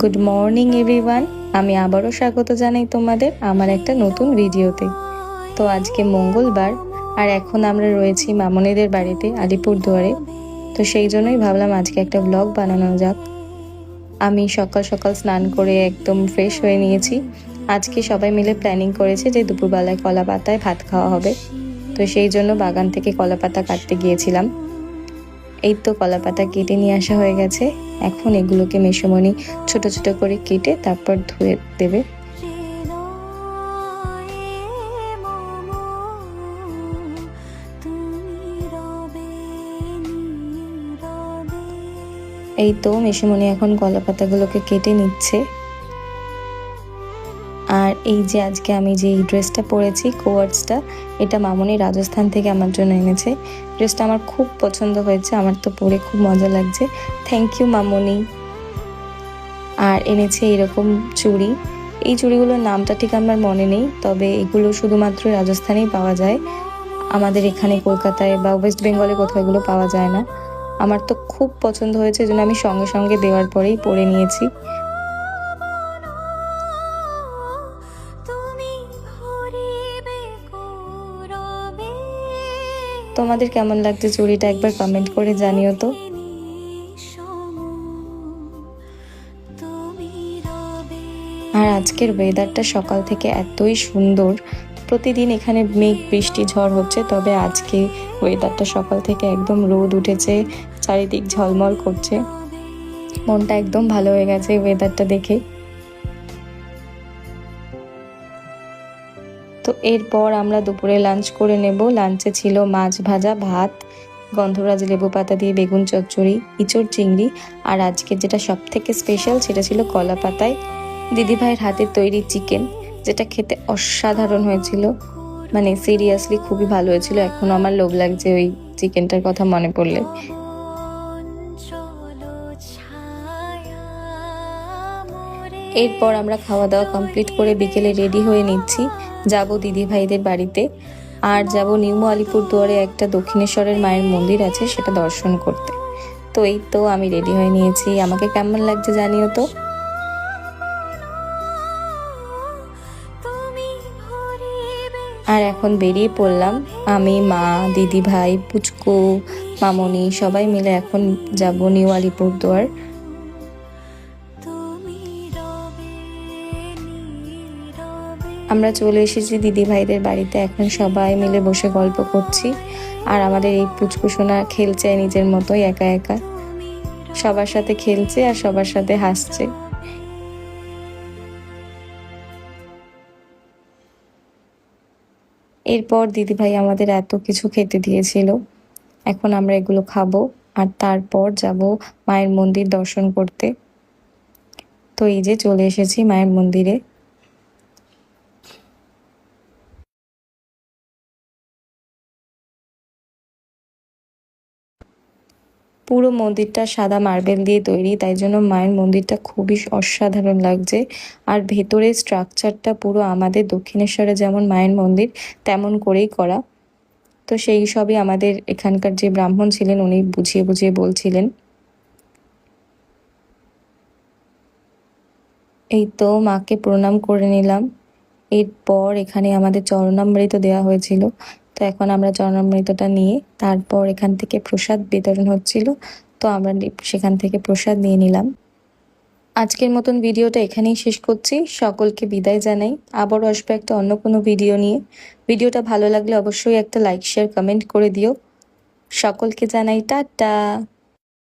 Good morning everyone. আমি আবারও স্বাগত জানাই তোমাদের আমার একটা নতুন ভিডিওতে। তো আজকে মঙ্গলবার আর এখন আমরা রয়েছি মামনিদের বাড়িতে আলিপুরদুয়ারে। তো সেই জন্যই ভাবলাম আজকে একটা ব্লগ বানানো যাক। আমি সকাল সকাল স্নান করে একদম ফ্রেশ হয়ে নিয়েছি। আজকে সবাই মিলে প্ল্যানিং করেছে যে দুপুরবেলায় কলা পাতায় ভাত খাওয়া হবে। তো সেই জন্য বাগান থেকে কলা পাতা কাটতে গিয়েছিলাম। এই তো কলা পাতা কেটে নিয়ে আসা হয়ে গেছে। এখন এগুলোকে মেসোমণি ছোট ছোট করে কেটে তারপর ধুয়ে দেবে। এই তো মেসোমণি এখন কলা পাতাগুলোকে কেটে নিচ্ছে। আর এই যে আজকে আমি যে এই ড্রেসটা পরেছি কোয়ার্ডসটা, এটা মামনি রাজস্থান থেকে আমার জন্য এনেছে। ড্রেসটা আমার খুব পছন্দ হয়েছে, আমার তো পরে খুব মজা লাগছে। থ্যাংক ইউ মামনি। আর এনেছে এরকম চুড়ি। এই চুড়িগুলোর নামটা ঠিক আমার মনে নেই, তবে এগুলো শুধুমাত্র রাজস্থানেই পাওয়া যায়, আমাদের এখানে কলকাতায় বা ওয়েস্ট বেঙ্গলে কোথাও এগুলো পাওয়া যায় না। আমার তো খুব পছন্দ হয়েছে, এই জন্য আমি সঙ্গে সঙ্গে দেওয়ার পরেই পরে নিয়েছি। তোমাদের কেমন লাগছে চুড়িটা একবার কমেন্ট করে জানিও তো। আর আজকের ওয়েদারটা সকাল থেকে এতই সুন্দর। প্রতিদিন এখানে মেঘ বৃষ্টি ঝড় হচ্ছে, তবে আজকে ওয়েদারটা সকাল থেকে একদম রোদ উঠেছে, চারিদিক ঝলমল করছে। মনটা একদম ভালো হয়ে গেছে ওয়েদারটা দেখে। তো এরপর আমরা দুপুরে লাঞ্চ করে নেব। লাঞ্চে ছিল মাছ ভাজা, ভাত, গন্ধরাজ লেবু পাতা দিয়ে বেগুন চচ্চড়ি, ইঁচড় চিংড়ি, আর আজকে যেটা সব থেকে স্পেশাল সেটা ছিল কলা পাতায় দিদিভাইয়ের হাতের তৈরি চিকেন, যেটা খেতে অসাধারণ হয়েছিল। মানে সিরিয়াসলি খুবই ভালো হয়েছিল। এখনো আমার লোভ লাগছে ওই চিকেনটার কথা মনে পড়লে। এরপর আমরা খাওয়া দাওয়া কমপ্লিট করে বিকেলে রেডি হয়ে নিচ্ছি, যাব দিদিভাইদের বাড়িতে। আর যাব নিউ আলিপুরদুয়ারে একটা দক্ষিণেশ্বরের মায়ের মন্দির আছে, সেটা দর্শন করতে। তো এই তো আমি রেডি হয়ে নিয়েছি, আমাকে কেমন লাগছে জানিও তো। আর এখন বেরিয়ে পড়লাম, আমি, মা, দিদি ভাই, পুচকু, মামনি সবাই মিলে এখন যাব নিউ আলিপুরদুয়ার। আমরা চলে এসেছি দিদি ভাইদের বাড়িতে। এখন সবাই মিলে বসে গল্প করছি। আর আমাদের এই পুচকু সোনা খেলছে নিজের মতোই একা একা, সবার সাথে খেলছে আর সবার সাথে হাসছে। এরপর দিদিভাই আমাদের এত কিছু খেতে দিয়েছিল, এখন আমরা এগুলো খাবো আর তারপর যাব মায়ের মন্দির দর্শন করতে। তো এই যে চলে এসেছি মায়ের মন্দিরে। পুরো মন্দিরটা সাদা মার্বেল দিয়ে তৈরি, তাই জন্য মায়ের মন্দিরটা খুবই অসাধারণ লাগছে। আর ভেতরের স্ট্রাকচারটা পুরো আমাদের দক্ষিণেশ্বরে যেমন মায়ের মন্দির তেমন করেই করা। তো সেই সবই আমাদের এখানকার যে ব্রাহ্মণ ছিলেন উনি বুঝিয়ে বুঝিয়ে বলছিলেন। এই তো মাকে প্রণাম করে নিলাম। এরপর এখানে আমাদের চরণামৃত দেওয়া হয়েছিল, তো এখন আমরা চরণামৃতটা নিয়ে তারপর এখান থেকে প্রসাদ বিতরণ হচ্ছিল, তো আমরা সেখান থেকে প্রসাদ নিয়ে নিলাম। আজকের মতন ভিডিওটা এখানেই শেষ করছি, সকলকে বিদায় জানাই। আবারও আসবো একটা অন্য কোনো ভিডিও নিয়ে। ভিডিওটা ভালো লাগলে অবশ্যই একটা লাইক, শেয়ার, কমেন্ট করে দিও। সকলকে জানাই টাটা।